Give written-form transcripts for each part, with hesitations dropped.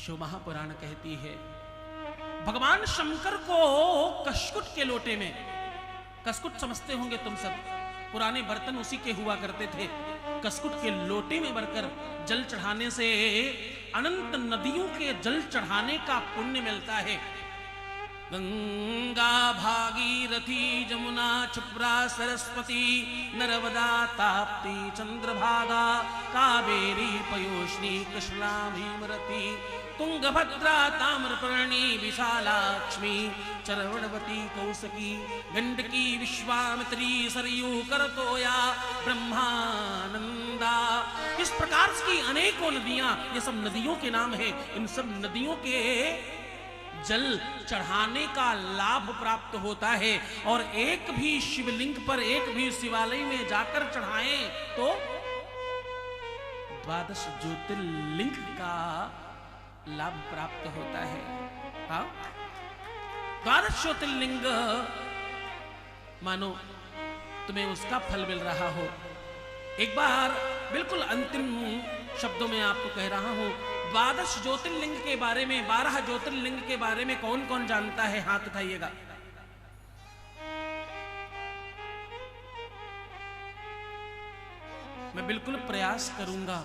शिव महापुराण कहती है, भगवान शंकर को कस्कुट के लोटे में, कस्कुट समझते होंगे तुम सब, पुराने बर्तन उसी के हुआ करते थे, कस्कुट के लोटे में भरकर जल चढ़ाने से अनंत नदियों के जल चढ़ाने का पुण्य मिलता है। गंगा भागीरथी जमुना क्षिप्रा सरस्वती नर्मदा ताप्ती चंद्रभागा कावेरी पयोष्णी कृष्णा भीमरती तुंगभद्रा ताम्रपर्णी विशालाक्ष्मी चरवणवती कौसकी गंडकी विश्वामित्री सरयू करतोया ब्रह्मानंदा। इस प्रकार की अनेकों नदियां, ये सब नदियों के नाम है। इन सब नदियों के जल चढ़ाने का लाभ प्राप्त होता है। और एक भी शिवलिंग पर, एक भी शिवालय में जाकर चढ़ाएं तो 12 ज्योतिर्लिंग का लाभ प्राप्त होता है। हाँ, 12 ज्योतिर्लिंग मानो तुम्हें उसका फल मिल रहा हो। एक बार बिल्कुल अंतिम शब्दों में आपको कह रहा हूं, 12 ज्योतिर्लिंग के बारे में, 12 ज्योतिर्लिंग के बारे में कौन कौन जानता है? हाथ उठाइएगा। मैं बिल्कुल प्रयास करूंगा,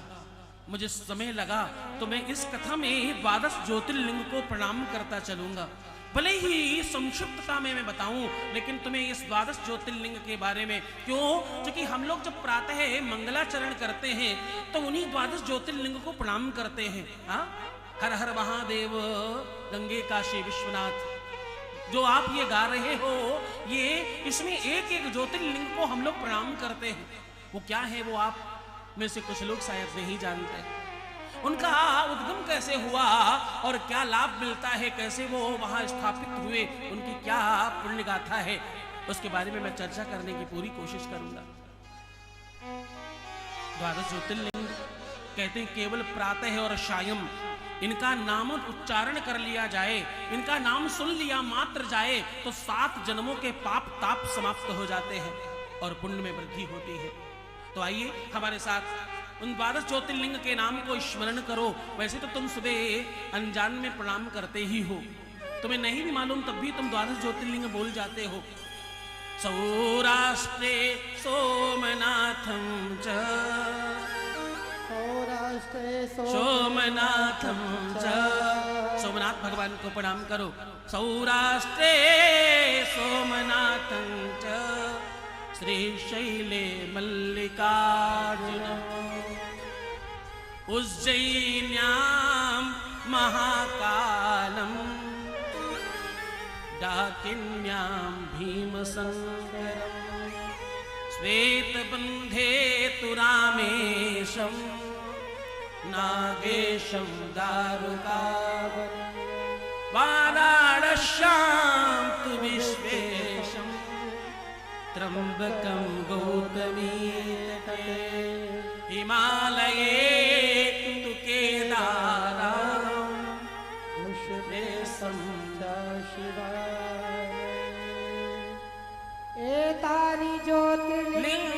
मुझे समय लगा तो मैं इस कथा में 12 ज्योतिर्लिंग को प्रणाम करता चलूंगा। भले ही संक्षिप्तता में मैं बताऊं, लेकिन तुम्हें इस 12 ज्योतिर्लिंग के बारे में, क्यों? क्योंकि हम लोग जब प्रातः मंगलाचरण करते हैं तो उन्हीं 12 ज्योतिर्लिंग को प्रणाम करते हैं। हाँ, हर हर महादेव गंगे काशी विश्वनाथ, जो आप ये गा रहे हो, ये इसमें एक एक ज्योतिर्लिंग को हम लोग प्रणाम करते हैं। वो क्या है, वो आप में से कुछ लोग शायद नहीं जानते। उनका उद्गम कैसे हुआ और क्या लाभ मिलता है, कैसे वो वहां स्थापित हुए, उनकी क्या पुण्य गाथा है, उसके बारे में मैं चर्चा करने की पूरी कोशिश करूंगा। 12 ज्योतिर्लिंग कहते हैं केवल प्रातः और सायं इनका नाम उच्चारण कर लिया जाए, इनका नाम सुन लिया मात्र जाए तो 7 जन्मों के पाप ताप समाप्त हो जाते हैं और पुण्य में वृद्धि होती है। तो आइए हमारे साथ उन 12 ज्योतिर्लिंग के नाम को स्मरण करो। वैसे तो तुम सुबह अनजान में प्रणाम करते ही हो, तुम्हें नहीं भी मालूम तब भी तुम 12 ज्योतिर्लिंग बोल जाते हो। सौराष्ट्रे सोमनाथं च, सौराष्ट्रे सोमनाथं च, सोमनाथ भगवान को प्रणाम करो। सौराष्ट्रे सोमनाथं च श्रीशैले मल्लिकार्जुन, उज्जयिन्यां महाकालं, डाकिन्यां भीमशंकरं, श्वेतबन्धे तु रामेशं, नागेशं दारुकावनं, वाराणस्यां तु विश्वेशं, त्र्यंबकं गौतमीतटे, हिमालये तु केदारं, ऋषिकेशं च शिवाय। एतानि ज्योतिर्लिंगानि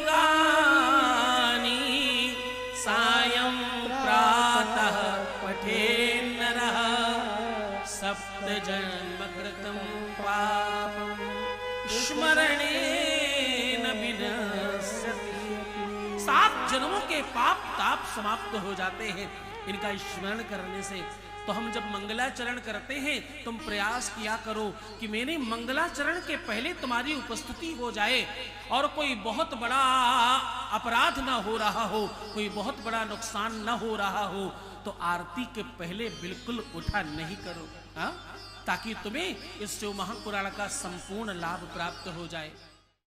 सायं प्रातः पठेन्नरः, सप्तजन्मकृतं पापं स्मरणेन विनश्यति। 7 जन्मों के पाप ताप समाप्त हो जाते हैं इनका स्मरण करने से। तो हम जब मंगलाचरण करते हैं, तुम प्रयास किया करो कि मेरे मंगलाचरण के पहले तुम्हारी उपस्थिति हो जाए और कोई बहुत बड़ा अपराध ना हो रहा हो, कोई बहुत बड़ा नुकसान ना हो रहा हो, तो आरती के पहले बिल्कुल उठा नहीं करो। हाँ, ताकि तुम्हें इस शिव महापुराण का संपूर्ण लाभ प्राप्त हो जाए।